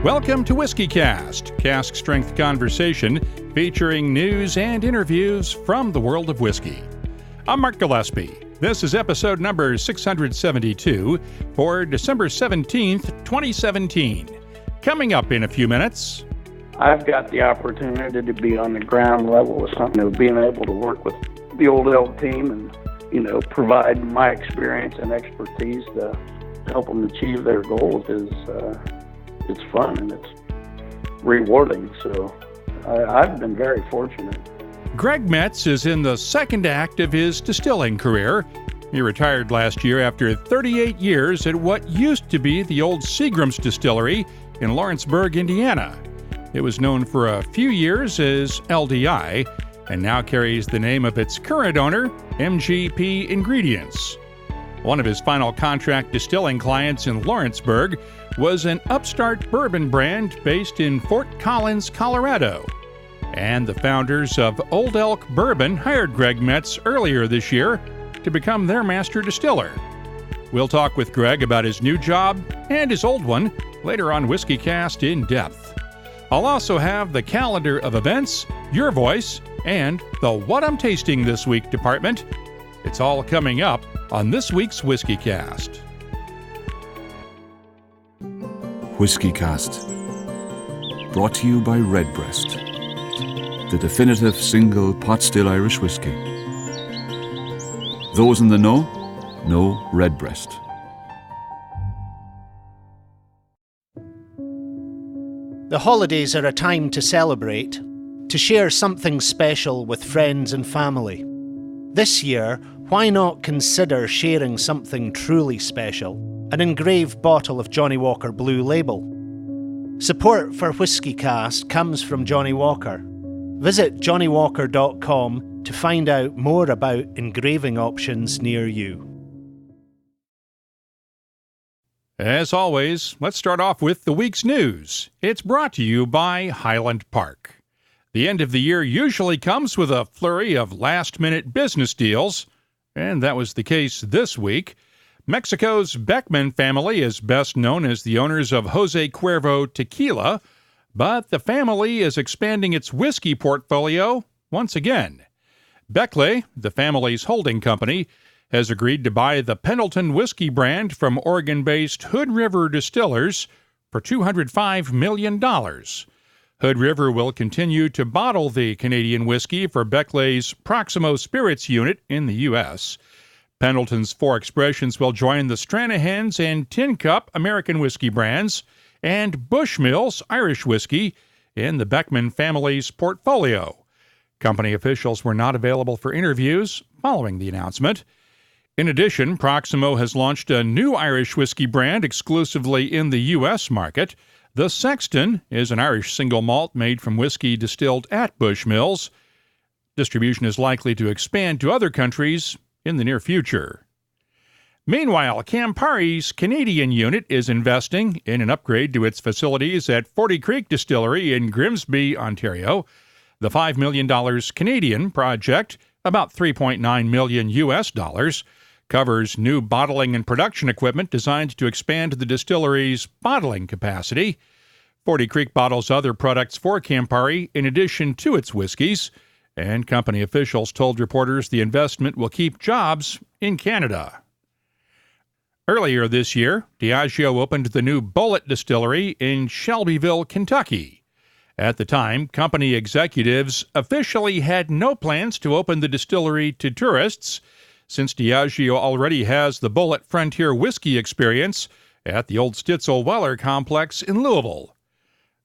Welcome to WhiskyCast, cask strength conversation featuring news and interviews from the world of whiskey. I'm Mark Gillespie. This is episode number 672 for December 17th, 2017. Coming up in a few minutes. I've got the opportunity to be on the ground level of something, of being able to work with the Old Elk Team and, provide my experience and expertise to help them achieve their goals it's fun and it's rewarding. So I've been very fortunate. Greg Metze is in the second act of his distilling career. He retired last year after 38 years at what used to be the old Seagram Distillery in Lawrenceburg, Indiana. It was known for a few years as LDI and now carries the name of its current owner, MGP Ingredients. One of his final contract distilling clients in Lawrenceburg was an upstart bourbon brand based in Fort Collins, Colorado. And the founders of Old Elk Bourbon hired Greg Metze earlier this year to become their master distiller. We'll talk with Greg about his new job and his old one later on WhiskyCast In-Depth. I'll also have the calendar of events, your voice, and the What I'm Tasting This Week department. It's all coming up on this week's WhiskyCast. WhiskyCast, brought to you by Redbreast, the definitive single pot still Irish whiskey. Those in the know Redbreast. The holidays are a time to celebrate, to share something special with friends and family. This year, why not consider sharing something truly special? An engraved bottle of Johnnie Walker Blue Label. Support for WhiskyCast comes from Johnnie Walker. Visit johnniewalker.com to find out more about engraving options near you. As always, let's start off with the week's news. It's brought to you by Highland Park. The end of the year usually comes with a flurry of last-minute business deals, and that was the case this week. Mexico's Beckman family is best known as the owners of Jose Cuervo Tequila, but the family is expanding its whiskey portfolio once again. Beckley, the family's holding company, has agreed to buy the Pendleton Whisky brand from Oregon-based Hood River Distillers for $205 million. Hood River will continue to bottle the Canadian whiskey for Beckley's Proximo Spirits unit in the U.S. Pendleton's Four Expressions will join the Stranahan's and Tin Cup American whiskey brands and Bushmills Irish whiskey in the Beckman family's portfolio. Company officials were not available for interviews following the announcement. In addition, Proximo has launched a new Irish whiskey brand exclusively in the U.S. market. The Sexton is an Irish single malt made from whiskey distilled at Bushmills. Distribution is likely to expand to other countries in the near future. Meanwhile, Campari's Canadian unit is investing in an upgrade to its facilities at 40 Creek Distillery in Grimsby, Ontario. The $5 million Canadian project, about $3.9 million US dollars, covers new bottling and production equipment designed to expand the distillery's bottling capacity. 40 Creek bottles other products for Campari in addition to its whiskeys, and company officials told reporters the investment will keep jobs in Canada. Earlier this year, Diageo opened the new Bulleit Distillery in Shelbyville, Kentucky. At the time, company executives officially had no plans to open the distillery to tourists, since Diageo already has the Bulleit Frontier Whiskey experience at the old Stitzel-Weller complex in Louisville.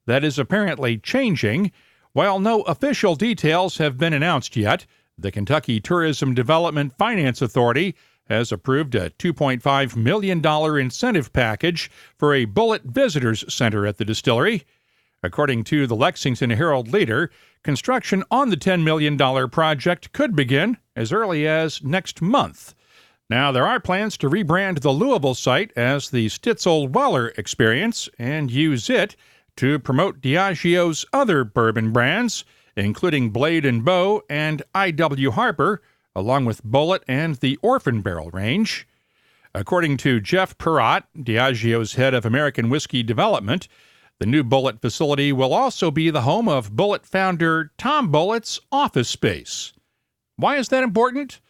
That is apparently changing. While no official details have been announced yet, the Kentucky Tourism Development Finance Authority has approved a $2.5 million incentive package for a Bulleit Visitors Center at the distillery. According to the Lexington Herald-Leader, construction on the $10 million project could begin as early as next month. Now, there are plans to rebrand the Louisville site as the Stitzel-Weller Experience and use it to promote Diageo's other bourbon brands, including Blade & Bow and I.W. Harper, along with Bulleit and the Orphan Barrel range. According to Jeff Perrott, Diageo's head of American whiskey development, The new Bulleit facility will also be the home of Bulleit founder Tom Bulleit's office space. Why is that important?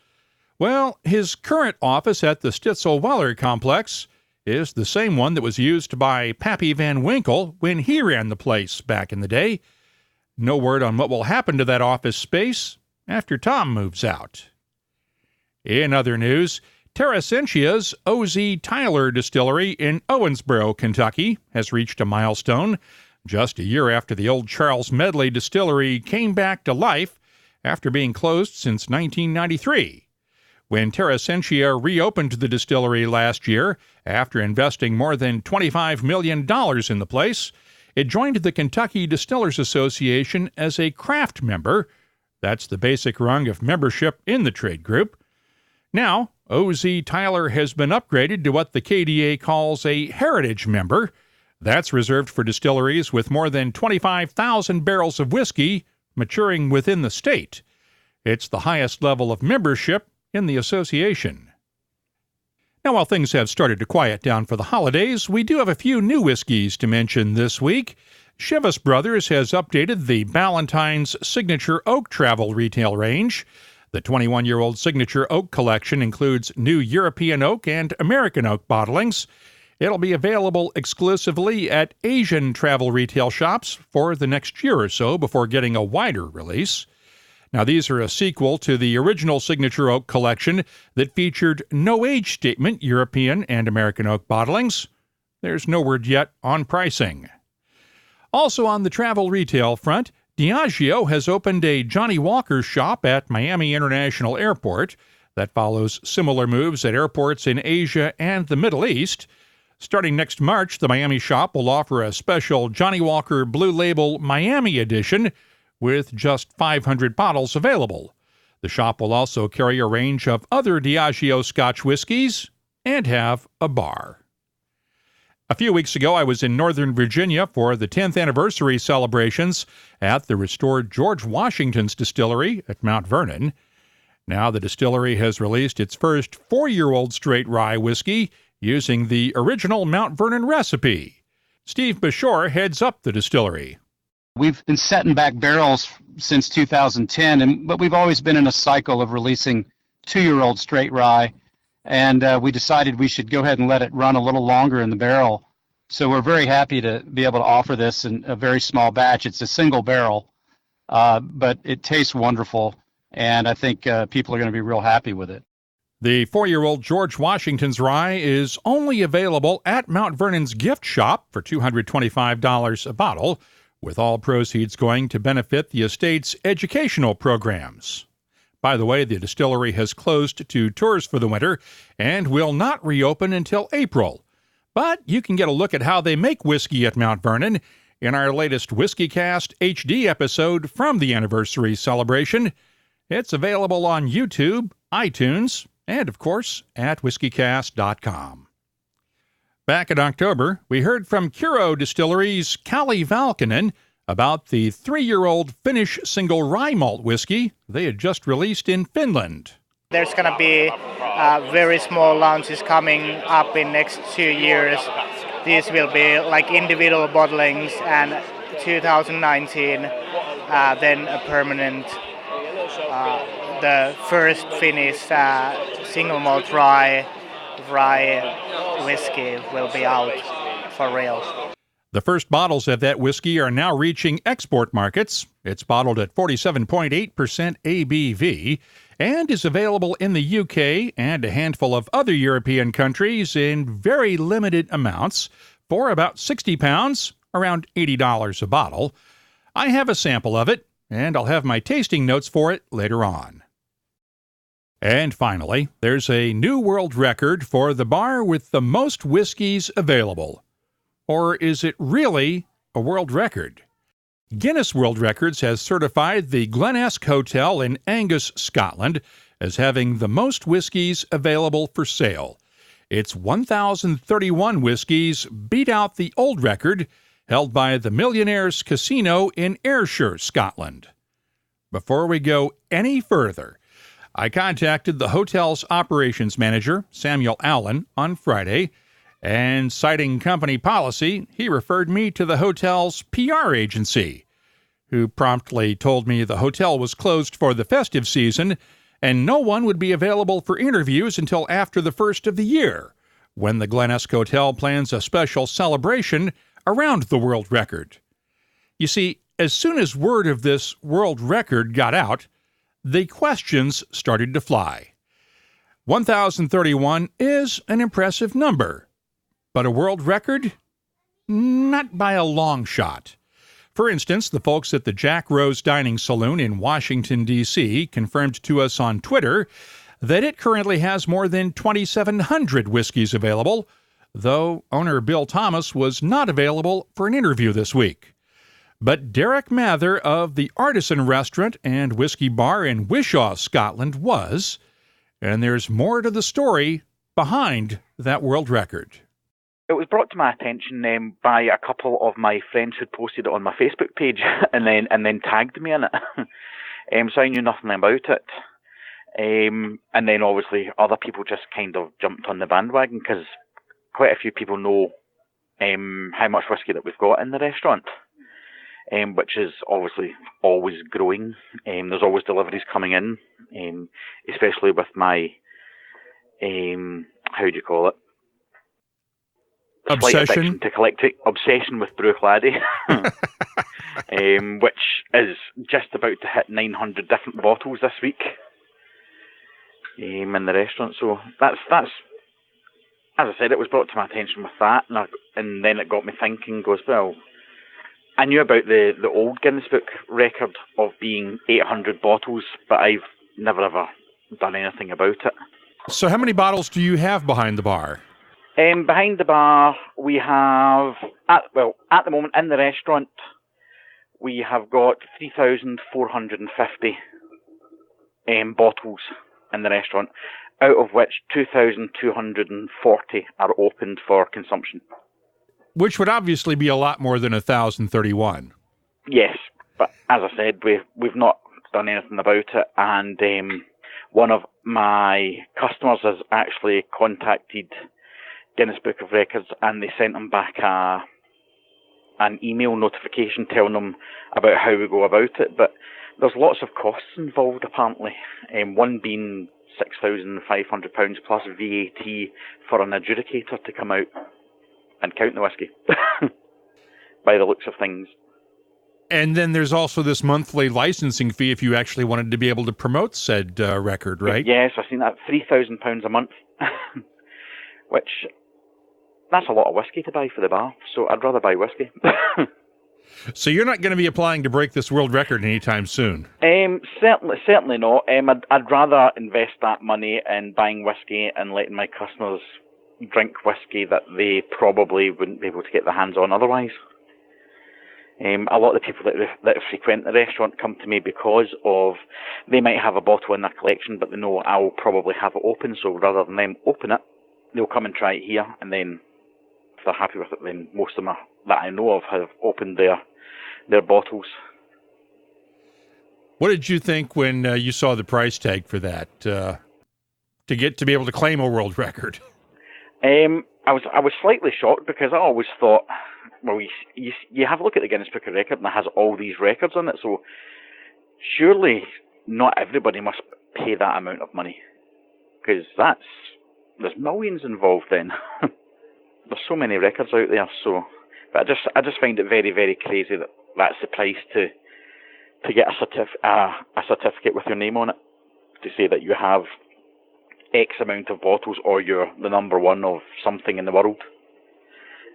Well, his current office at the Stitzel-Weller complex is the same one that was used by Pappy Van Winkle when he ran the place back in the day. No word on what will happen to that office space after Tom moves out. In other news, Terracentia's O.Z. Tyler Distillery in Owensboro, Kentucky, has reached a milestone just a year after the old Charles Medley Distillery came back to life after being closed since 1993. When Terracentia reopened the distillery last year, after investing more than $25 million in the place, it joined the Kentucky Distillers Association as a craft member. That's the basic rung of membership in the trade group. Now, O.Z. Tyler has been upgraded to what the KDA calls a heritage member. That's reserved for distilleries with more than 25,000 barrels of whiskey maturing within the state. It's the highest level of membership in the association. Now, while things have started to quiet down for the holidays, we do have a few new whiskeys to mention this week. Chivas Brothers has updated the Ballantine's Signature Oak Travel retail range. The 21-year-old Signature Oak collection includes new European oak and American oak bottlings. It'll be available exclusively at Asian travel retail shops for the next year or so before getting a wider release. Now, these are a sequel to the original Signature Oak collection that featured no age statement European and American oak bottlings. There's no word yet on pricing. Also on the travel retail front, Diageo has opened a Johnnie Walker shop at Miami International Airport that follows similar moves at airports in Asia and the Middle East. Starting next March, the Miami shop will offer a special Johnnie Walker Blue Label Miami edition with just 500 bottles available. The shop will also carry a range of other Diageo Scotch whiskies and have a bar. A few weeks ago, I was in Northern Virginia for the 10th anniversary celebrations at the restored George Washington's Distillery at Mount Vernon. Now the distillery has released its first 4-year-old straight rye whiskey using the original Mount Vernon recipe. Steve Bashore heads up the distillery. We've been setting back barrels since 2010, but we've always been in a cycle of releasing 2-year-old straight rye, and we decided we should go ahead and let it run a little longer in the barrel. So we're very happy to be able to offer this in a very small batch. It's a single barrel, but it tastes wonderful, and I think people are going to be real happy with it. The 4-year-old George Washington's rye is only available at Mount Vernon's gift shop for $225 a bottle, with all proceeds going to benefit the estate's educational programs. By the way, the distillery has closed to tours for the winter and will not reopen until April. But you can get a look at how they make whiskey at Mount Vernon in our latest WhiskyCast HD episode from the anniversary celebration. It's available on YouTube, iTunes, and, of course, at whiskycast.com. Back in October, we heard from Cuervo Distillery's Kalle Valkonen about the 3-year-old Finnish single rye malt whiskey they had just released in Finland. There's going to be very small launches coming up in next 2 years. These will be like individual bottlings, and 2019 then a permanent, the first Finnish single malt rye whiskey will be out for real. The first bottles of that whiskey are now reaching export markets. It's bottled at 47.8% ABV and is available in the UK and a handful of other European countries in very limited amounts for about 60 pounds, around $80 a bottle. I have a sample of it, and I'll have my tasting notes for it later on. And finally, there's a new world record for the bar with the most whiskeys available. Or is it really a world record? Guinness World Records has certified the Glenesk Hotel in Angus, Scotland, as having the most whiskeys available for sale. Its 1,031 whiskeys beat out the old record held by the Millionaire's Casino in Ayrshire, Scotland. Before we go any further, I contacted the hotel's operations manager, Samuel Allen, on Friday, And citing company policy, he referred me to the hotel's PR agency, who promptly told me the hotel was closed for the festive season and no one would be available for interviews until after the first of the year, when the Glen Esk Hotel plans a special celebration around the world record. You see, as soon as word of this world record got out, the questions started to fly. 1,031 is an impressive number, but a world record? Not by a long shot. For instance, the folks at the Jack Rose Dining Saloon in Washington, D.C. confirmed to us on Twitter that it currently has more than 2,700 whiskeys available, though owner Bill Thomas was not available for an interview this week. But Derek Mather of the Artisan Restaurant and Whiskey Bar in Wishaw, Scotland was, and there's more to the story behind that world record. It was brought to my attention by a couple of my friends who'd posted it on my Facebook page and then tagged me in it. So I knew nothing about it. And then obviously other people just kind of jumped on the bandwagon because quite a few people know how much whiskey that we've got in the restaurant, which is obviously always growing. There's always deliveries coming in, especially with my, how do you call it? Obsession with Bruichladdich, which is just about to hit 900 different bottles this week in the restaurant. So that's as I said, it was brought to my attention with that, and then it got me thinking. Goes, well, I knew about the old Guinness Book record of being 800 bottles, but I've never ever done anything about it. So how many bottles do you have behind the bar? Behind the bar, we have, at the moment in the restaurant, we have got 3,450 bottles in the restaurant, out of which 2,240 are opened for consumption. Which would obviously be a lot more than 1,031. Yes, but as I said, we've not done anything about it, and one of my customers has actually contacted Guinness Book of Records, and they sent them back an email notification telling them about how we go about it. But there's lots of costs involved, apparently. One being £6,500 plus VAT for an adjudicator to come out and count the whiskey, by the looks of things. And then there's also this monthly licensing fee if you actually wanted to be able to promote said record, right? Yes, I've seen that, £3,000 a month, which... that's a lot of whiskey to buy for the bar, so I'd rather buy whiskey. So you're not going to be applying to break this world record anytime soon? Certainly not. I'd rather invest that money in buying whiskey and letting my customers drink whiskey that they probably wouldn't be able to get their hands on otherwise. A lot of the people that frequent the restaurant come to me because of they might have a bottle in their collection, but they know I'll probably have it open, so rather than them open it, they'll come and try it here, and then if they're happy with it, then most of them that I know of have opened their bottles. What did you think when you saw the price tag for that to be able to claim a world record? I was slightly shocked because I always thought, well, you have a look at the Guinness Book of Records and it has all these records on it, so surely not everybody must pay that amount of money, because there's millions involved then. There's so many records out there, so... But I just find it very, very crazy that that's the price to get a certificate with your name on it, to say that you have X amount of bottles or you're the number one of something in the world.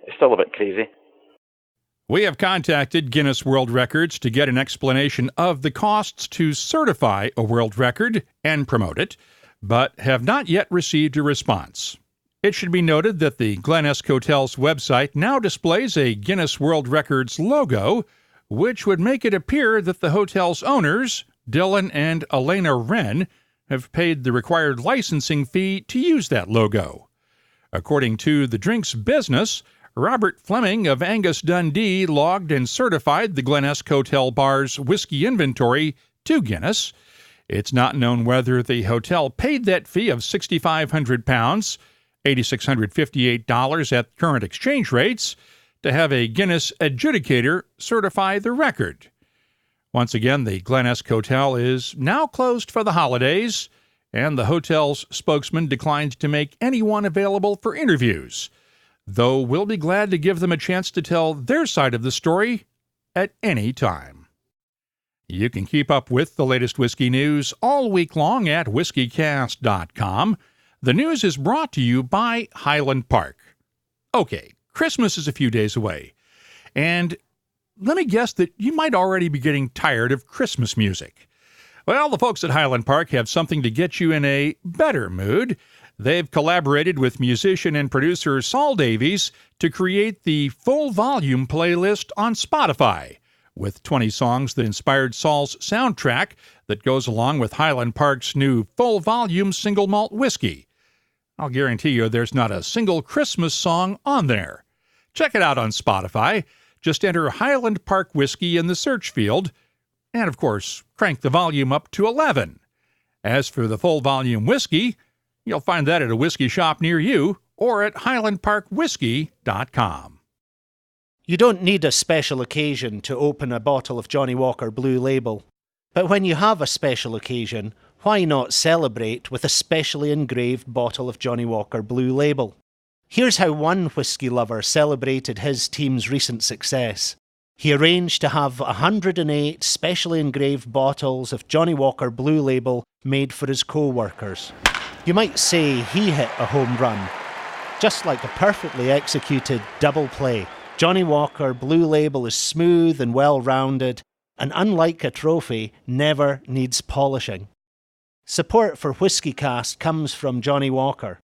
It's still a bit crazy. We have contacted Guinness World Records to get an explanation of the costs to certify a world record and promote it, but have not yet received a response. It should be noted that the Glen Esk Hotel's website now displays a Guinness World Records logo, which would make it appear that the hotel's owners, Dylan and Elena Wren, have paid the required licensing fee to use that logo. According to the Drinks Business, Robert Fleming of Angus Dundee logged and certified the Glen Esk Hotel bar's whiskey inventory to Guinness. It's not known whether the hotel paid that fee of £6,500, $8,658 at current exchange rates to have a Guinness adjudicator certify the record. Once again, the Glen Esk Hotel is now closed for the holidays, and the hotel's spokesman declined to make anyone available for interviews, though we'll be glad to give them a chance to tell their side of the story at any time. You can keep up with the latest whiskey news all week long at WhiskyCast.com. The news is brought to you by Highland Park. Okay, Christmas is a few days away, and let me guess that you might already be getting tired of Christmas music. Well, the folks at Highland Park have something to get you in a better mood. They've collaborated with musician and producer Saul Davies to create the Full Volume playlist on Spotify, with 20 songs that inspired Saul's soundtrack that goes along with Highland Park's new Full Volume single malt whiskey. I'll guarantee you there's not a single Christmas song on there. Check it out on Spotify. Just enter Highland Park Whiskey in the search field, and of course, crank the volume up to 11. As for the Full Volume whiskey, you'll find that at a whiskey shop near you or at highlandparkwhiskey.com. You don't need a special occasion to open a bottle of Johnnie Walker Blue Label. But when you have a special occasion, why not celebrate with a specially engraved bottle of Johnnie Walker Blue Label? Here's how one whiskey lover celebrated his team's recent success. He arranged to have 108 specially engraved bottles of Johnnie Walker Blue Label made for his co-workers. You might say he hit a home run. Just like a perfectly executed double play, Johnnie Walker Blue Label is smooth and well-rounded, and unlike a trophy, never needs polishing. Support for WhiskyCast comes from Johnnie Walker.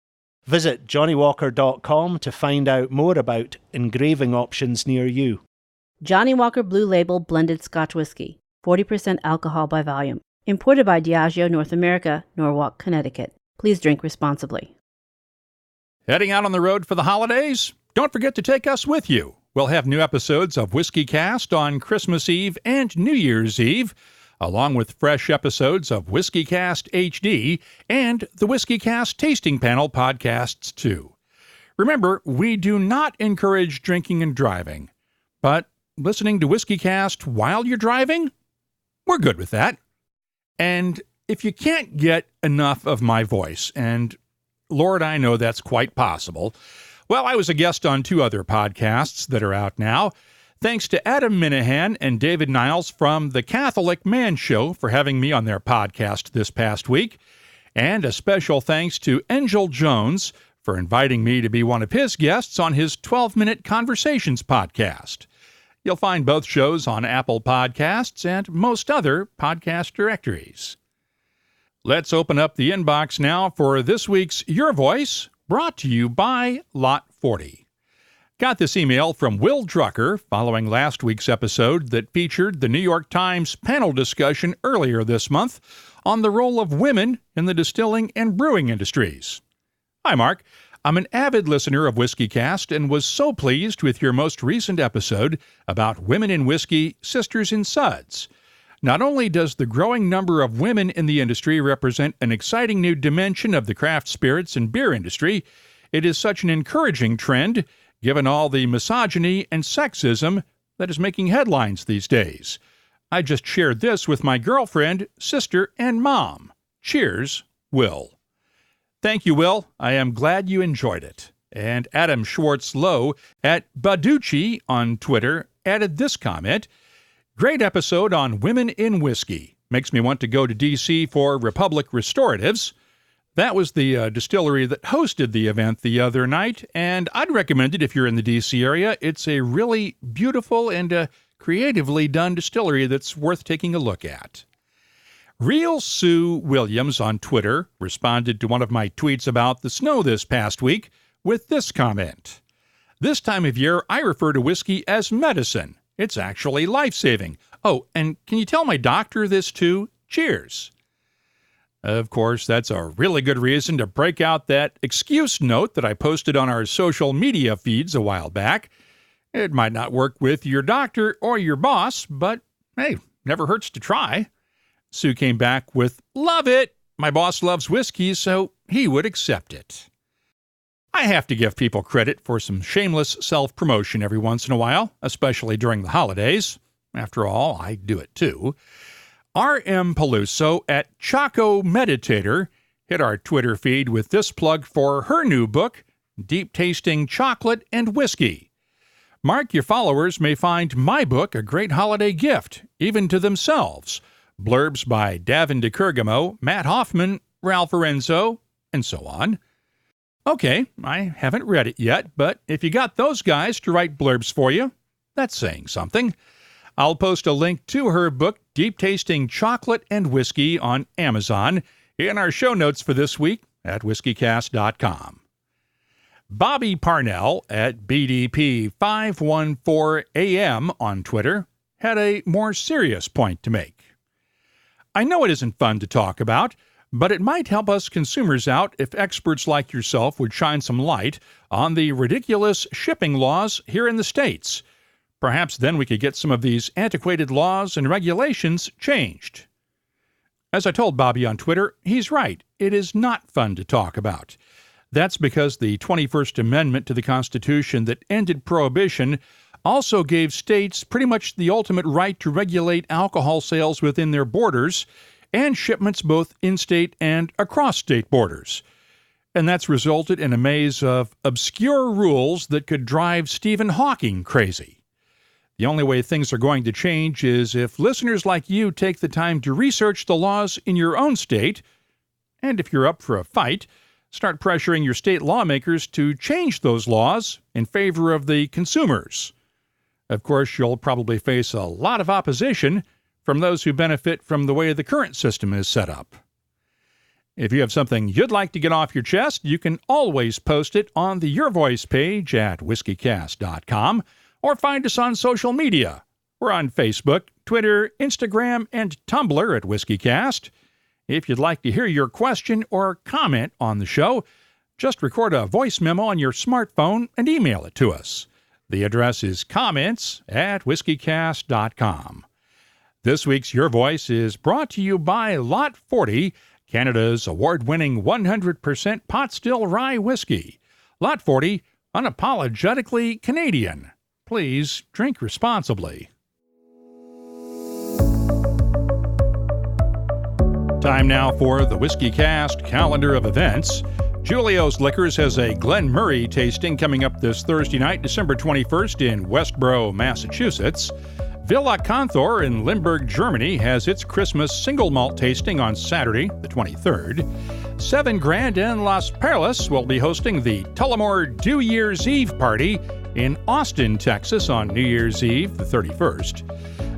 Visit johnnywalker.com to find out more about engraving options near you. Johnnie Walker Blue Label Blended Scotch Whiskey, 40% alcohol by volume. Imported by Diageo North America, Norwalk, Connecticut. Please drink responsibly. Heading out on the road for the holidays? Don't forget to take us with you. We'll have new episodes of WhiskyCast on Christmas Eve and New Year's Eve, along with fresh episodes of WhiskyCast HD and the WhiskyCast Tasting Panel podcasts, too. Remember, we do not encourage drinking and driving, but listening to WhiskyCast while you're driving? We're good with that. And if you can't get enough of my voice, and Lord, I know that's quite possible, well, I was a guest on 2 other podcasts that are out now. Thanks to Adam Minahan and David Niles from The Catholic Man Show for having me on their podcast this past week. And a special thanks to Angel Jones for inviting me to be one of his guests on his 12-Minute Conversations podcast. You'll find both shows on Apple Podcasts and most other podcast directories. Let's open up the inbox now for this week's Your Voice, brought to you by Lot 40. Got this email from Will Drucker following last week's episode that featured the New York Times panel discussion earlier this month on the role of women in the distilling and brewing industries. Hi, Mark. I'm an avid listener of WhiskyCast and was so pleased with your most recent episode about women in whiskey, sisters in suds. Not only does the growing number of women in the industry represent an exciting new dimension of the craft spirits and beer industry, it is such an encouraging trend given all the misogyny and sexism that is making headlines these days. I just shared this with my girlfriend, sister, and mom. Cheers, Will. Thank you, Will. I am glad you enjoyed it. And Adam Schwartz-Lowe at Baducci on Twitter added this comment: great episode on women in whiskey. Makes me want to go to D.C. for Republic Restoratives. That was the distillery that hosted the event the other night, and I'd recommend it if you're in the D.C. area. It's a really beautiful and creatively done distillery that's worth taking a look at. Real Sue Williams on Twitter responded to one of my tweets about the snow this past week with this comment: this time of year, I refer to whiskey as medicine. It's actually life-saving. Oh, and can you tell my doctor this too? Cheers. Of course, that's a really good reason to break out that excuse note that I posted on our social media feeds a while back. It might not work with your doctor or your boss, but hey, never hurts to try. Sue came back with, love it. My boss loves whiskey, so he would accept it. I have to give people credit for some shameless self-promotion every once in a while, especially during the holidays. After all, I do it too. R.M. Peluso at Choco Meditator hit our Twitter feed with this plug for her new book, Deep Tasting Chocolate and Whiskey. Mark, your followers may find my book a great holiday gift, even to themselves. Blurbs by Davin DeCurgamo, Matt Hoffman, Ralph Lorenzo, and so on. Okay, I haven't read it yet, but if you got those guys to write blurbs for you, that's saying something. I'll post a link to her book, Deep Tasting Chocolate and Whiskey, on Amazon in our show notes for this week at whiskycast.com. Bobby Parnell at BDP514AM on Twitter had a more serious point to make. I know it isn't fun to talk about, but it might help us consumers out if experts like yourself would shine some light on the ridiculous shipping laws here in the States. Perhaps then we could get some of these antiquated laws and regulations changed. As I told Bobby on Twitter, he's right. It is not fun to talk about. That's because the 21st Amendment to the Constitution that ended Prohibition also gave states pretty much the ultimate right to regulate alcohol sales within their borders and shipments both in-state and across state borders. And that's resulted in a maze of obscure rules that could drive Stephen Hawking crazy. The only way things are going to change is if listeners like you take the time to research the laws in your own state, and if you're up for a fight, start pressuring your state lawmakers to change those laws in favor of the consumers. Of course, you'll probably face a lot of opposition from those who benefit from the way the current system is set up. If you have something you'd like to get off your chest, you can always post it on the Your Voice page at whiskycast.com or find us on social media. We're on Facebook, Twitter, Instagram, and Tumblr at WhiskyCast. If you'd like to hear your question or comment on the show, just record a voice memo on your smartphone and email it to us. The address is comments@whiskycast.com. This week's Your Voice is brought to you by Lot 40, Canada's award-winning 100% pot still rye whiskey. Lot 40, unapologetically Canadian. Please drink responsibly. Time now for the WhiskyCast calendar of events. Julio's Liquors has a Glen Murray tasting coming up this Thursday night, December 21st in Westboro, Massachusetts. Villa Canthor in Limburg, Germany has its Christmas single malt tasting on Saturday, the 23rd. 7 Grand and Las Perlas will be hosting the Tullamore New Year's Eve party in Austin, Texas on New Year's Eve, the 31st.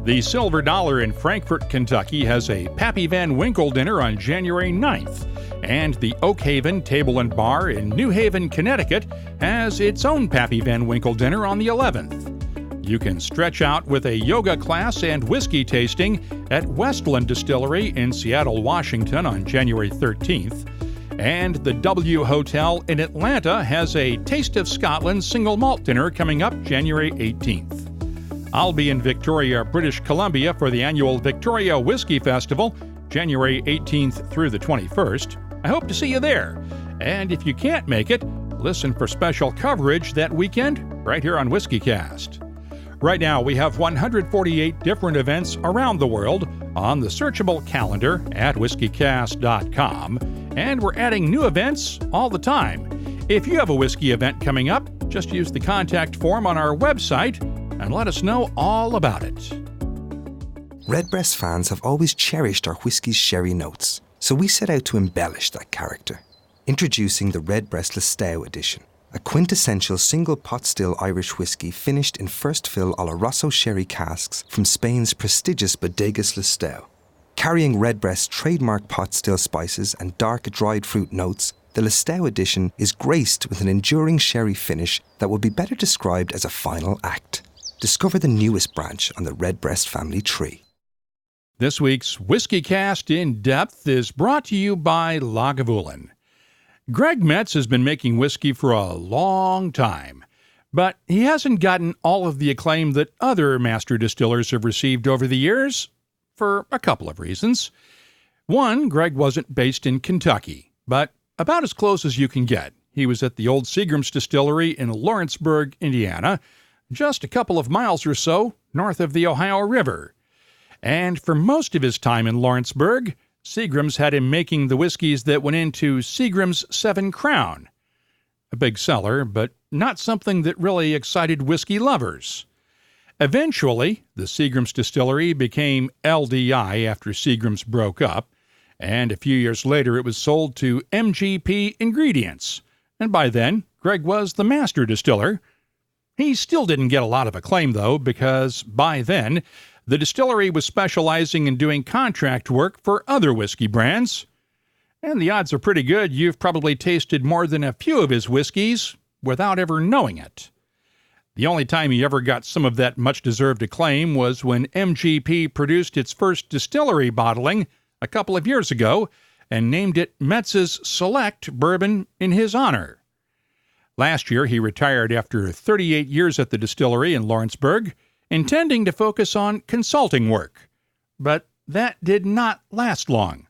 The Silver Dollar in Frankfort, Kentucky has a Pappy Van Winkle dinner on January 9th. And the Oak Haven Table and Bar in New Haven, Connecticut has its own Pappy Van Winkle dinner on the 11th. You can stretch out with a yoga class and whiskey tasting at Westland Distillery in Seattle, Washington on January 13th. And the W Hotel in Atlanta has a Taste of Scotland single malt dinner coming up January 18th. I'll be in Victoria, British Columbia for the annual Victoria Whiskey Festival, January 18th through the 21st. I hope to see you there. And if you can't make it, listen for special coverage that weekend right here on WhiskyCast. Right now, we have 148 different events around the world on the searchable calendar at whiskycast.com, and we're adding new events all the time. If you have a whiskey event coming up, just use the contact form on our website and let us know all about it. Redbreast fans have always cherished our whiskey's sherry notes, so we set out to embellish that character. Introducing the Redbreast Listowel edition, a quintessential single pot still Irish whiskey finished in first fill Oloroso sherry casks from Spain's prestigious Bodegas Listowel. Carrying Redbreast's trademark pot still spices and dark dried fruit notes, the Listowel edition is graced with an enduring sherry finish that would be better described as a final act. Discover the newest branch on the Redbreast family tree. This week's WhiskyCast In-Depth is brought to you by Lagavulin. Greg Metze has been making whiskey for a long time, but he hasn't gotten all of the acclaim that other master distillers have received over the years for a couple of reasons. One, Greg wasn't based in Kentucky, but about as close as you can get. He was at the old Seagram Distillery in Lawrenceburg, Indiana, just a couple of miles or so north of the Ohio River. And for most of his time in Lawrenceburg, Seagram's had him making the whiskeys that went into Seagram's 7 Crown. A big seller, but not something that really excited whiskey lovers. Eventually, the Seagram's Distillery became LDI after Seagram's broke up, and a few years later it was sold to MGP Ingredients. And by then, Greg was the master distiller. He still didn't get a lot of acclaim, though, because by then, the distillery was specializing in doing contract work for other whiskey brands. And the odds are pretty good you've probably tasted more than a few of his whiskeys without ever knowing it. The only time he ever got some of that much-deserved acclaim was when MGP produced its first distillery bottling a couple of years ago and named it Metze's Select Bourbon in his honor. Last year, he retired after 38 years at the distillery in Lawrenceburg, intending to focus on consulting work. But that did not last long.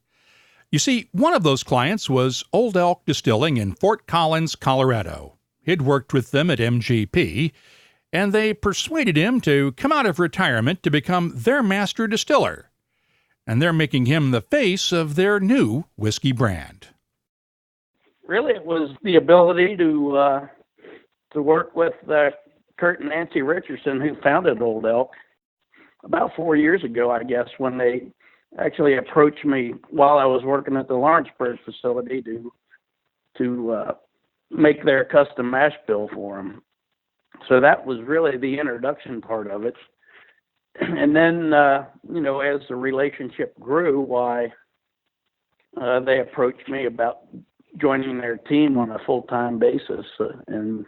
You see, one of those clients was Old Elk Distilling in Fort Collins, Colorado. He'd worked with them at MGP, and they persuaded him to come out of retirement to become their master distiller. And they're making him the face of their new whiskey brand. Really, it was the ability to work with Curt and Nancy Richardson, who founded Old Elk about 4 years ago, I guess, when they actually approached me while I was working at the Lawrenceburg facility to make their custom mash bill for them. So that was really the introduction part of it. And then, as the relationship grew, they approached me about joining their team on a full-time basis. And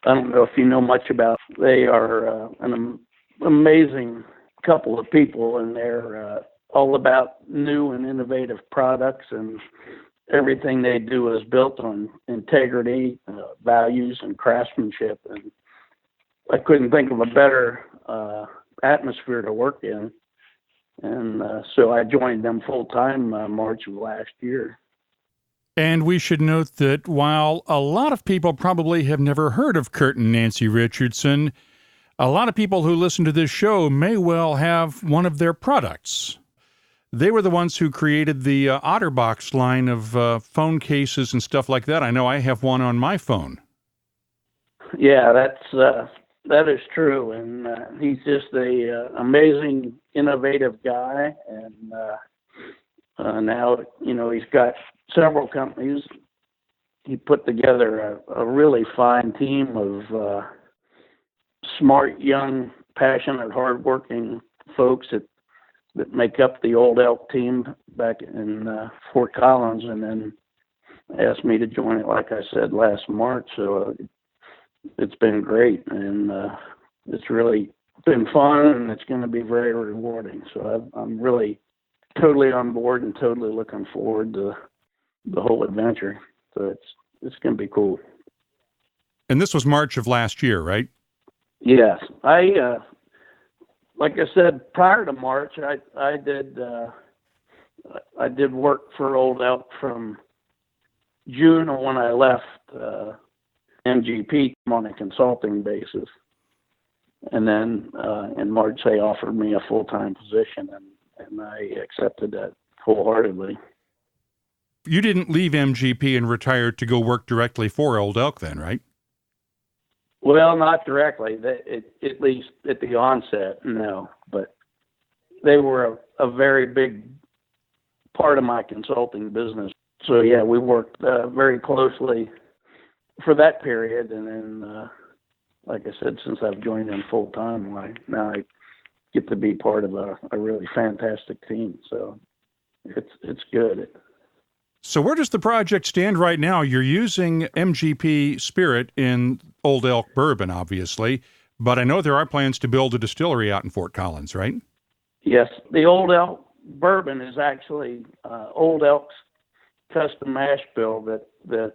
I don't know if you know much about, they are an amazing couple of people, and they're all about new and innovative products, and everything they do is built on integrity, values, and craftsmanship. And I couldn't think of a better atmosphere to work in. And so I joined them full-time March of last year. And we should note that while a lot of people probably have never heard of Curt and Nancy Richardson, a lot of people who listen to this show may well have one of their products. They were the ones who created the OtterBox line of phone cases and stuff like that. I know I have one on my phone. Yeah, that is true. And he's just a amazing, innovative guy. And now, he's got several companies. He put together a really fine team of smart, young, passionate, hardworking folks that make up the Old Elk Team back in Fort Collins, and then asked me to join it, like I said, last March. So it's been great, and it's really been fun, and it's going to be very rewarding. So I'm really totally on board and totally looking forward to the whole adventure. So it's going to be cool. And this was March of last year, right? Yes. Like I said, prior to March, I did work for Old Elk from June when I left MGP on a consulting basis. And then in March, they offered me a full-time position, and I accepted that wholeheartedly. You didn't leave MGP and retire to go work directly for Old Elk then, right? Well, not directly, at least at the onset, no. But they were a very big part of my consulting business. So, yeah, we worked very closely for that period. And then, like I said, since I've joined them full-time, now I get to be part of a really fantastic team. So it's good. So where does the project stand right now? You're using MGP Spirit in Old Elk Bourbon, obviously, but I know there are plans to build a distillery out in Fort Collins, right? Yes. The Old Elk Bourbon is actually Old Elk's custom mash bill that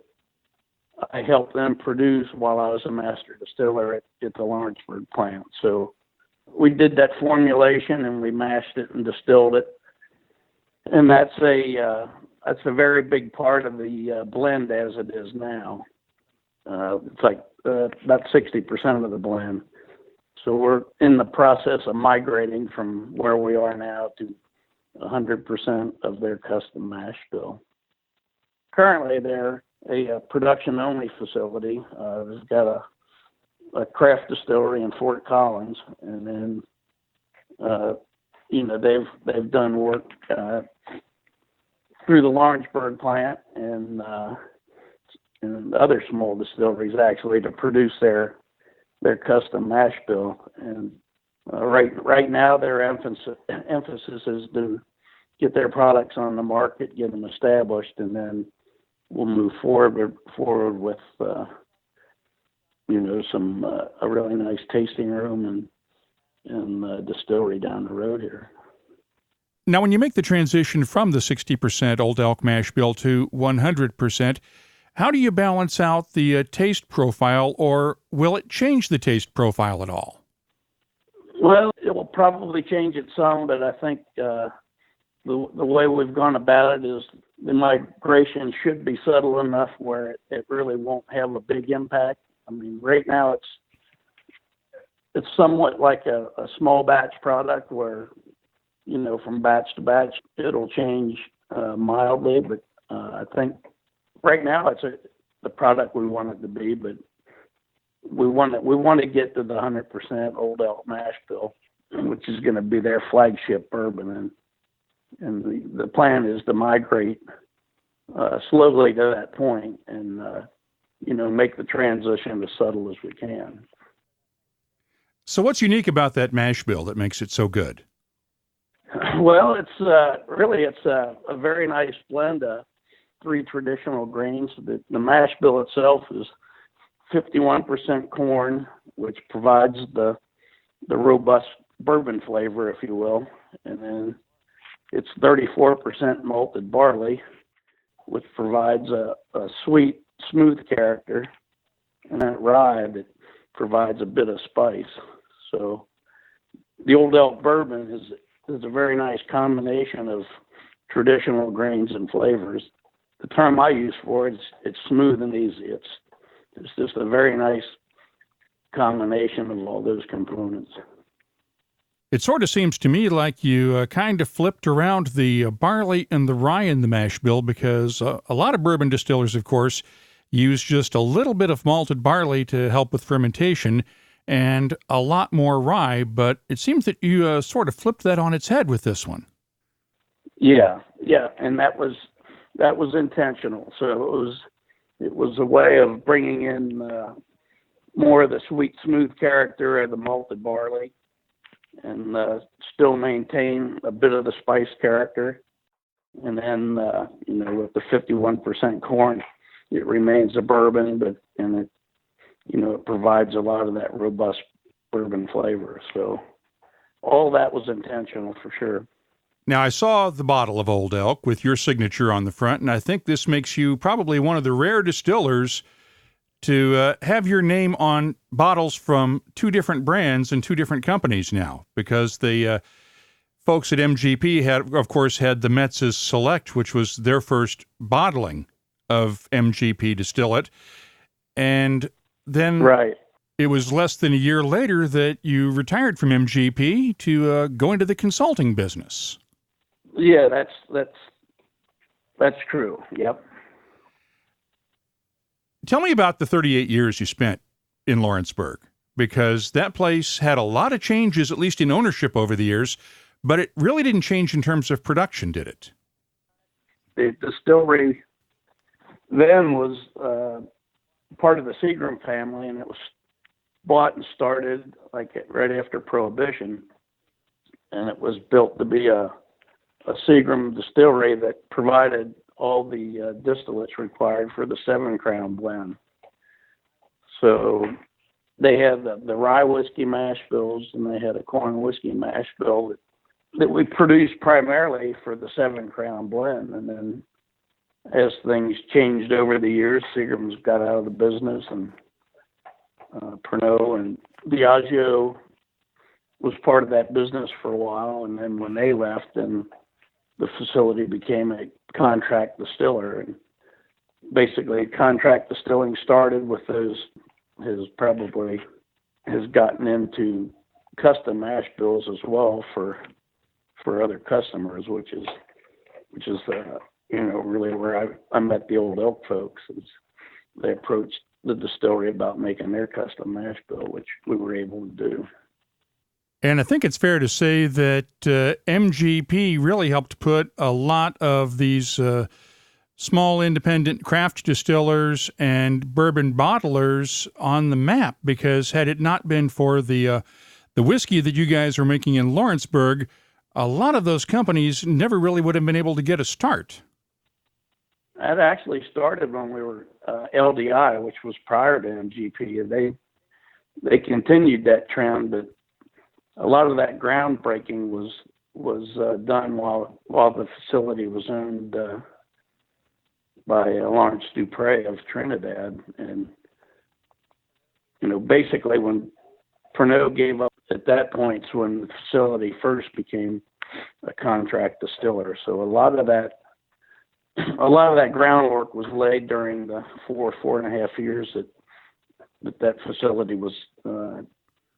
I helped them produce while I was a master distiller at the Lawrenceburg plant. So we did that formulation, and we mashed it and distilled it. And that's a that's a very big part of the blend as it is now. It's like about 60% of the blend. So we're in the process of migrating from where we are now to 100% of their custom mash bill. Currently, they're a production-only facility. They've got a craft distillery in Fort Collins, and then they've done work through the Lawrenceburg plant and other small distilleries actually to produce their custom mash bill. And right now their emphasis is to get their products on the market, get them established, and then we'll move forward with some a really nice tasting room and distillery down the road here. Now, when you make the transition from the 60% Old Elk mash bill to 100%, how do you balance out the taste profile, or will it change the taste profile at all? Well, it will probably change it some, but I think the way we've gone about it is the migration should be subtle enough where it really won't have a big impact. I mean, right now it's somewhat like a small batch product where, from batch to batch, it'll change mildly, but I think right now it's the product we want it to be, but we want to get to the 100% Old Elk mash bill, which is going to be their flagship bourbon, and the plan is to migrate slowly to that point and make the transition as subtle as we can. So what's unique about that mash bill that makes it so good? Well, it's a very nice blend of three traditional grains. The mash bill itself is 51% corn, which provides the robust bourbon flavor, if you will. And then it's 34% malted barley, which provides a sweet, smooth character, and then rye that provides a bit of spice. So the Old Elk Bourbon is a very nice combination of traditional grains and flavors. The term I use for it is it's smooth and easy. It's just a very nice combination of all those components. It sort of seems to me like you kind of flipped around the barley and the rye in the mash bill, because a lot of bourbon distillers, of course, use just a little bit of malted barley to help with fermentation and a lot more rye, but it seems that you sort of flipped that on its head with this one. Yeah, and that was intentional. So it was a way of bringing in more of the sweet, smooth character of the malted barley, and still maintain a bit of the spice character. And then, with the 51% corn, it remains a bourbon, but it provides a lot of that robust bourbon flavor. So all that was intentional for sure. Now, I saw the bottle of Old Elk with your signature on the front, and I think this makes you probably one of the rare distillers to have your name on bottles from two different brands and two different companies now, because the folks at MGP had the Metze's Select, which was their first bottling of MGP distillate, and then it was less than a year later that you retired from MGP to go into the consulting business. Yeah, that's true. Yep. Tell me about the 38 years you spent in Lawrenceburg, because that place had a lot of changes, at least in ownership over the years, but it really didn't change in terms of production, did it? The distillery then was part of the Seagram family, and it was bought and started right after Prohibition, and it was built to be a Seagram distillery that provided all the distillates required for the 7 Crown blend. So they had the rye whiskey mash bills, and they had a corn whiskey mash bill that we produced primarily for the 7 Crown blend. And then as things changed over the years, Seagram's got out of the business, and Pernod and Diageo was part of that business for a while. And then when they left, then the facility became a contract distiller. And basically, contract distilling started with those, has gotten into custom mash bills as well for other customers, which is really where I met the Old Elk folks. They approached the distillery about making their custom mash bill, which we were able to do. And I think it's fair to say that MGP really helped put a lot of these small independent craft distillers and bourbon bottlers on the map, because had it not been for the whiskey that you guys were making in Lawrenceburg, a lot of those companies never really would have been able to get a start. That actually started when we were LDI, which was prior to MGP. They continued that trend, but a lot of that groundbreaking was done while the facility was owned by Lawrence Dupre of Trinidad. And basically when Pernod gave up, at that point when the facility first became a contract distiller. So a lot of that groundwork was laid during the 4.5 years that facility was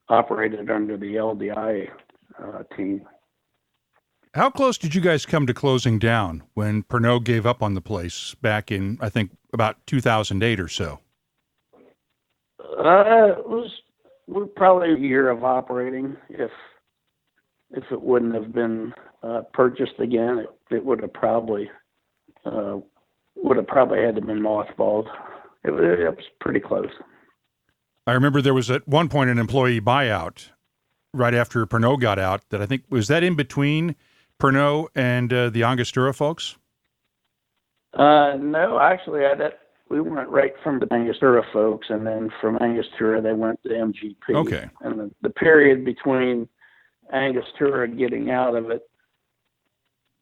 operated under the LDI team. How close did you guys come to closing down when Pernod gave up on the place back in, I think, about 2008 or so? We're probably a year of operating. If it wouldn't have been purchased again, it would have probably had to been mothballed. It was pretty close. I remember there was at one point an employee buyout right after Pernod got out that I think, was that in between Pernod and the Angostura folks? No, actually, we went right from the Angostura folks, and then from Angostura they went to MGP. Okay. And the period between Angostura getting out of it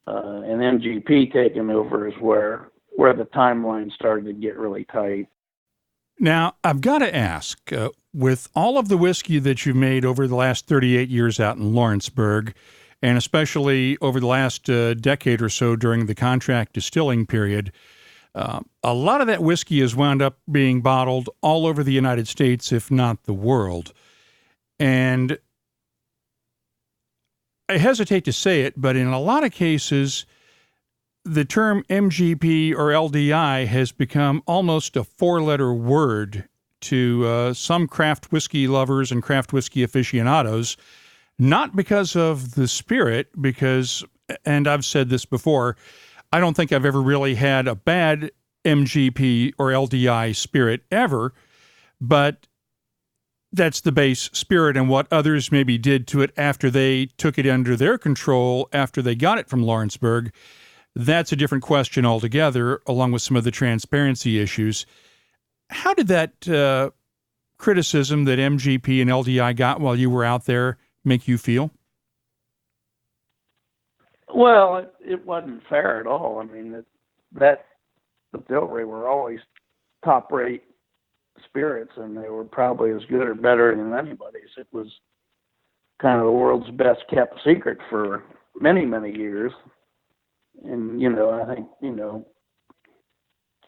and MGP taking over is where the timeline started to get really tight. Now, I've got to ask, with all of the whiskey that you've made over the last 38 years out in Lawrenceburg, and especially over the last decade or so during the contract distilling period, a lot of that whiskey has wound up being bottled all over the United States, if not the world. And I hesitate to say it, but in a lot of cases, the term MGP or LDI has become almost a four-letter word to some craft whiskey lovers and craft whiskey aficionados, not because of the spirit, because, and I've said this before, I don't think I've ever really had a bad MGP or LDI spirit ever, but that's the base spirit, and what others maybe did to it after they took it under their control, after they got it from Lawrenceburg, that's a different question altogether, along with some of the transparency issues. How did that criticism that MGP and LDI got while you were out there make you feel? Well, it wasn't fair at all. I mean, that distillery were always top-rate spirits, and they were probably as good or better than anybody's. It was kind of the world's best-kept secret for many, many years. And, I think,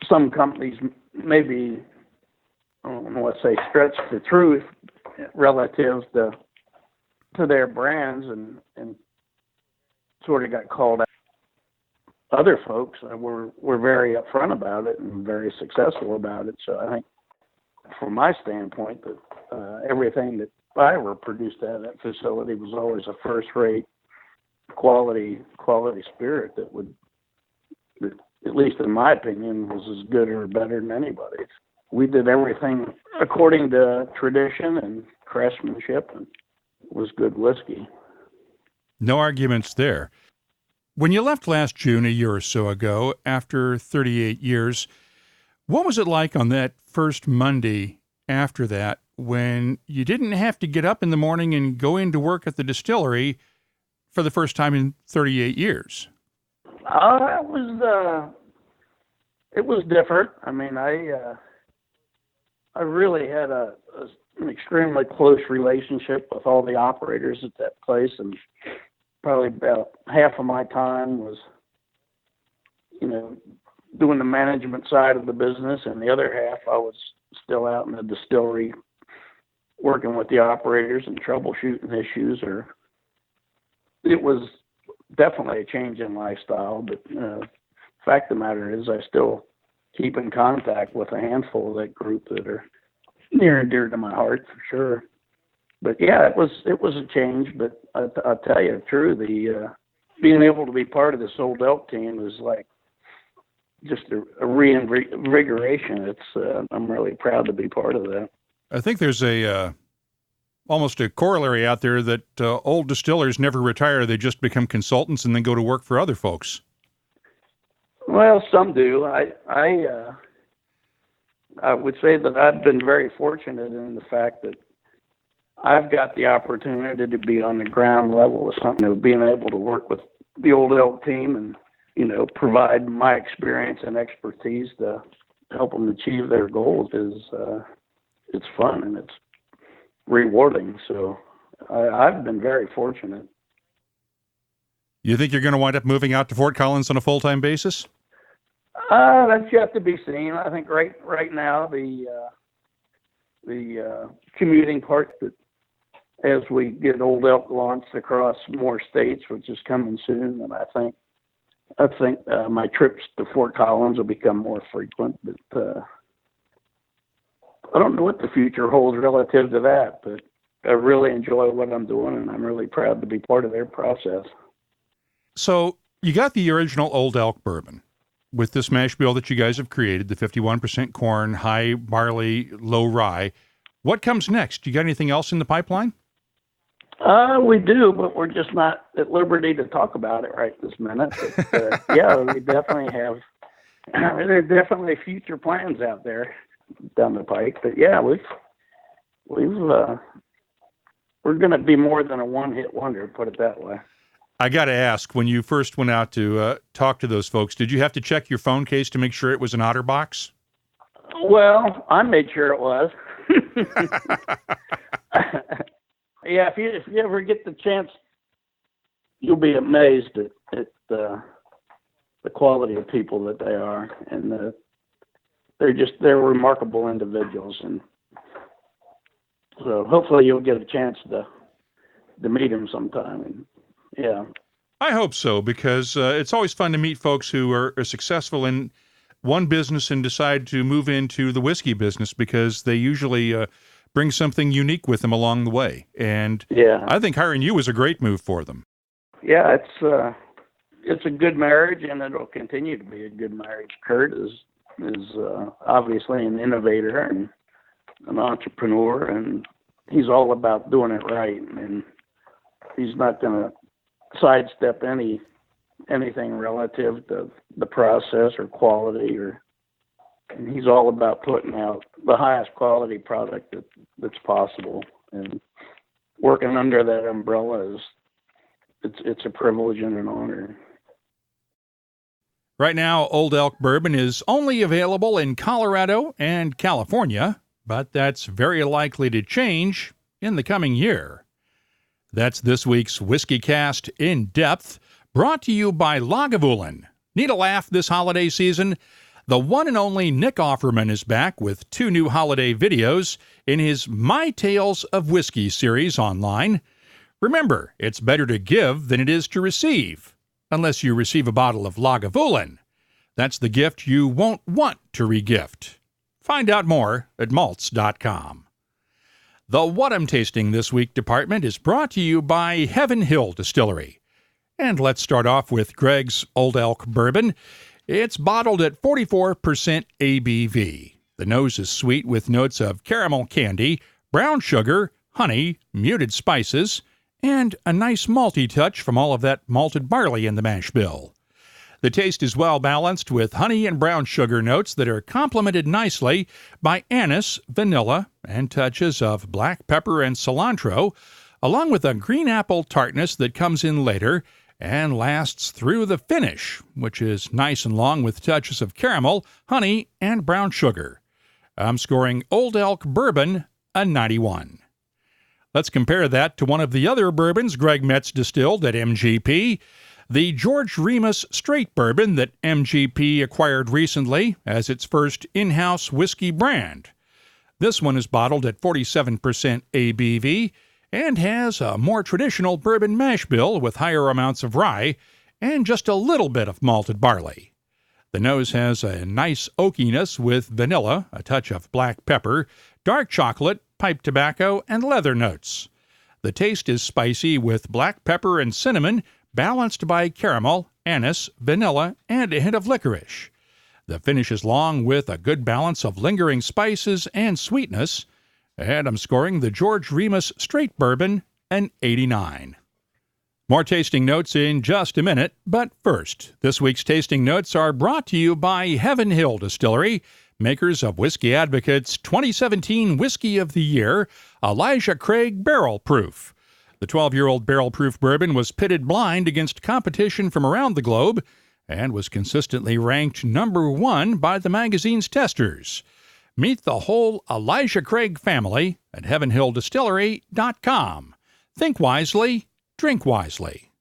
some companies maybe, I don't know what to say, stretch the truth relative to their brands and sort of got called out. Other folks were very upfront about it and very successful about it. So I think, from my standpoint, that everything that I ever produced at that facility was always a first-rate quality spirit that would, at least in my opinion, was as good or better than anybody's. We did everything according to tradition and craftsmanship, and it was good whiskey. No arguments there. When you left last June, a year or so ago, after 38 years, what was it like on that first Monday after that, when you didn't have to get up in the morning and go into work at the distillery for the first time in 38 years? It was different. I mean, I really had an extremely close relationship with all the operators at that place, and probably about half of my time was doing the management side of the business, and the other half I was still out in the distillery working with the operators and troubleshooting issues. Or it was definitely a change in lifestyle, but fact of the matter is I still keep in contact with a handful of that group that are near and dear to my heart, for sure. But yeah, it was a change, but I'll tell you true, the being able to be part of this Old Elk team is like just a reinvigoration. I'm really proud to be part of that. I think there's almost a corollary out there that old distillers never retire. They just become consultants and then go to work for other folks. Well, some do. I would say that I've been very fortunate in the fact that I've got the opportunity to be on the ground level with something, being able to work with the Old Elk team and, provide my experience and expertise to help them achieve their goals it's fun and it's rewarding. So I've been very fortunate. You think you're going to wind up moving out to Fort Collins on a full-time basis? That's yet to be seen. I think right now the commuting part, that as we get Old Elk launched across more states, which is coming soon, and I think my trips to Fort Collins will become more frequent. But I don't know what the future holds relative to that. But I really enjoy what I'm doing, and I'm really proud to be part of their process. So you got the original Old Elk Bourbon with this mash bill that you guys have created, the 51% corn, high barley, low rye. What comes next? You got anything else in the pipeline? We do, but we're just not at liberty to talk about it right this minute. But, yeah, we definitely have. There are definitely future plans out there down the pike. But yeah, we're going to be more than a one-hit wonder, put it that way. I got to ask, when you first went out to talk to those folks, did you have to check your phone case to make sure it was an OtterBox? Well, I made sure it was. Yeah, if you ever get the chance, you'll be amazed at the quality of people that they are, and they're remarkable individuals, and so hopefully you'll get a chance to meet them sometime. And, yeah, I hope so, because it's always fun to meet folks who are successful in one business and decide to move into the whiskey business, because they usually bring something unique with them along the way. And yeah, I think hiring you was a great move for them. Yeah, it's a good marriage, and it'll continue to be a good marriage. Curt is obviously an innovator and an entrepreneur, and he's all about doing it right, and he's not going to sidestep anything relative to the process or quality, and he's all about putting out the highest quality product that's possible. And working under that umbrella it's a privilege and an honor. Right now, Old Elk Bourbon is only available in Colorado and California, but that's very likely to change in the coming year. That's this week's WhiskyCast In-Depth, brought to you by Lagavulin. Need a laugh this holiday season? The one and only Nick Offerman is back with 2 new holiday videos in his My Tales of Whiskey series online. Remember, it's better to give than it is to receive, unless you receive a bottle of Lagavulin. That's the gift you won't want to regift. Find out more at malts.com. The What I'm Tasting This Week department is brought to you by Heaven Hill Distillery. And let's start off with Greg's Old Elk Bourbon. It's bottled at 44% ABV. The nose is sweet with notes of caramel candy, brown sugar, honey, muted spices, and a nice malty touch from all of that malted barley in the mash bill. The taste is well balanced with honey and brown sugar notes that are complemented nicely by anise, vanilla, and touches of black pepper and cilantro, along with a green apple tartness that comes in later and lasts through the finish, which is nice and long with touches of caramel, honey, and brown sugar. I'm scoring Old Elk Bourbon a 91. Let's compare that to one of the other bourbons Greg Metze distilled at MGP. the George Remus Straight Bourbon that MGP acquired recently as its first in-house whiskey brand. This one is bottled at 47% ABV and has a more traditional bourbon mash bill with higher amounts of rye and just a little bit of malted barley. The nose has a nice oakiness with vanilla, a touch of black pepper, dark chocolate, pipe tobacco, and leather notes. The taste is spicy with black pepper and cinnamon, balanced by caramel, anise, vanilla, and a hint of licorice. The finish is long with a good balance of lingering spices and sweetness, and I'm scoring the George Remus Straight Bourbon an 89. More tasting notes in just a minute, but first, this week's tasting notes are brought to you by Heaven Hill Distillery, makers of Whiskey Advocate's 2017 Whiskey of the Year, Elijah Craig Barrel Proof. The 12-year-old barrel proof bourbon was pitted blind against competition from around the globe and was consistently ranked number 1 by the magazine's testers. Meet the whole Elijah Craig family at heavenhilldistillery.com. Think wisely, drink wisely.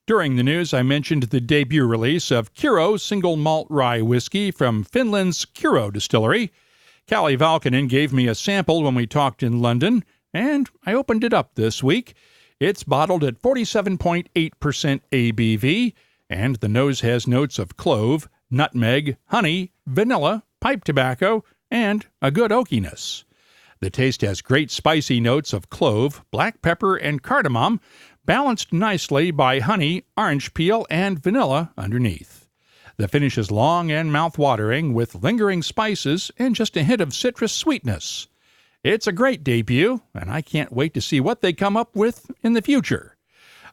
During the news, I mentioned the debut release of Cuervo Single Malt Rye Whiskey from Finland's Cuervo Distillery. Callie Valkonen gave me a sample when we talked in London, and I opened it up this week. It's bottled at 47.8% ABV, and the nose has notes of clove, nutmeg, honey, vanilla, pipe tobacco, and a good oakiness. The taste has great spicy notes of clove, black pepper, and cardamom, balanced nicely by honey, orange peel, and vanilla underneath. The finish is long and mouth-watering with lingering spices and just a hint of citrus sweetness. It's a great debut, and I can't wait to see what they come up with in the future.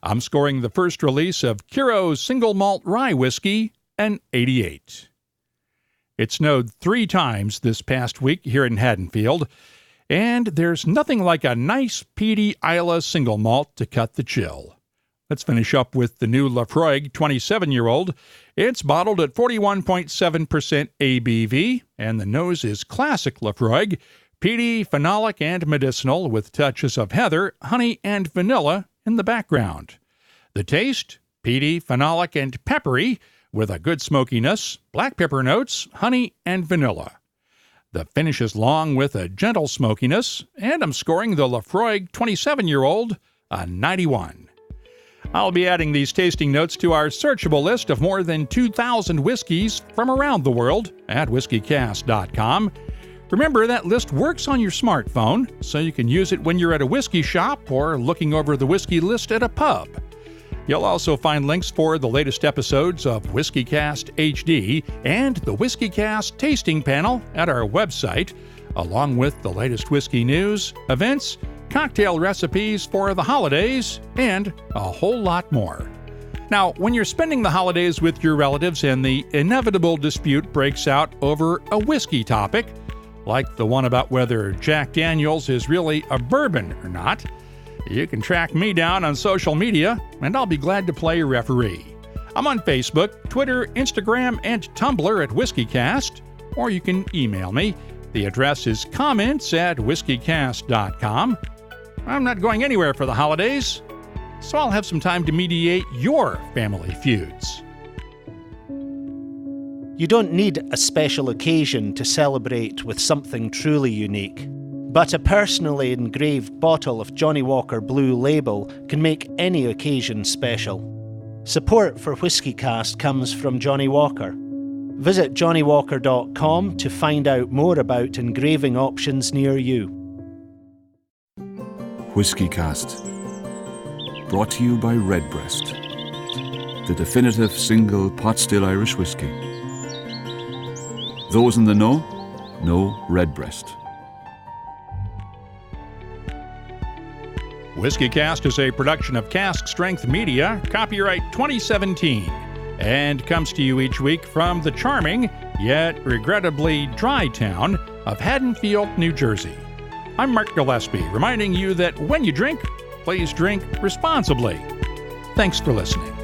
I'm scoring the first release of Cuervo Single Malt Rye Whiskey an 88. It snowed 3 times this past week here in Haddonfield, and there's nothing like a nice peaty Islay single malt to cut the chill. Let's finish up with the new Lafroig 27-year-old. It's bottled at 41.7% ABV, and the nose is classic Lafroig, peaty, phenolic, and medicinal with touches of heather, honey, and vanilla in the background. The taste, peaty, phenolic, and peppery, with a good smokiness, black pepper notes, honey, and vanilla. The finish is long with a gentle smokiness, and I'm scoring the Lafroig 27-year-old a 91. I'll be adding these tasting notes to our searchable list of more than 2,000 whiskeys from around the world at WhiskyCast.com. Remember, that list works on your smartphone, so you can use it when you're at a whiskey shop or looking over the whiskey list at a pub. You'll also find links for the latest episodes of WhiskyCast HD and the WhiskyCast Tasting Panel at our website, along with the latest whiskey news, events, cocktail recipes for the holidays, and a whole lot more. Now, when you're spending the holidays with your relatives and the inevitable dispute breaks out over a whiskey topic, like the one about whether Jack Daniel's is really a bourbon or not, you can track me down on social media, and I'll be glad to play referee. I'm on Facebook, Twitter, Instagram, and Tumblr at WhiskyCast, or you can email me. The address is comments@whiskycast.com. I'm not going anywhere for the holidays, so I'll have some time to mediate your family feuds. You don't need a special occasion to celebrate with something truly unique. But a personally engraved bottle of Johnnie Walker Blue Label can make any occasion special. Support for WhiskyCast comes from Johnnie Walker. Visit johnniewalker.com to find out more about engraving options near you. WhiskyCast, brought to you by Redbreast, the definitive single pot still Irish whiskey. Those in the know Redbreast. WhiskyCast is a production of Cask Strength Media, copyright 2017, and comes to you each week from the charming, yet regrettably dry town of Haddonfield, New Jersey. I'm Mark Gillespie, reminding you that when you drink, please drink responsibly. Thanks for listening.